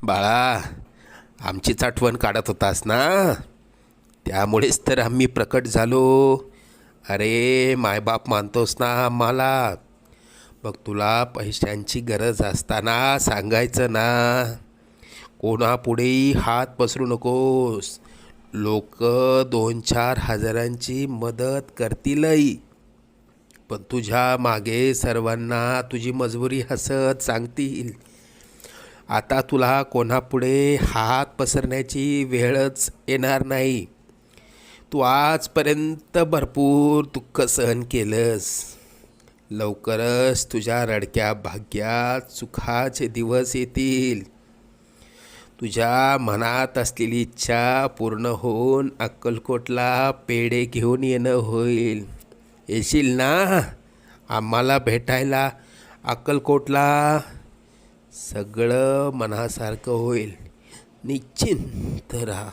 बाळा, आमचीच आठवण काढत होतास ना, त्यामुळेच तर आम्ही प्रकट झालो. अरे मायबाप मानतोस ना आम्हाला. मग तुला पैशांची गरज असताना सांगायचं ना, कोणापुढेही हात पसरू नकोस. लोक 2-4 हजारांची मदत करतीलही, पण तुझ्या मागे सर्वांना तुझी मजबुरी हसत सांगतील. आता तुला कोणापुढे हात पसरण्याची वेळच येणार नाही. तू आजपर्यंत भरपूर दुःख सहन केलंस. लवकरच तुझ्या रडक्या भाग्यात सुखाचे दिवस येतील. तुझ्या मनात असलेली इच्छा पूर्ण होऊन अक्कलकोटला पेढे घेऊन येणं होईल. येशील ना आम्हाला भेटायला अक्कलकोटला? सगळं मनासारखं होईल. निश्चिंत राहा.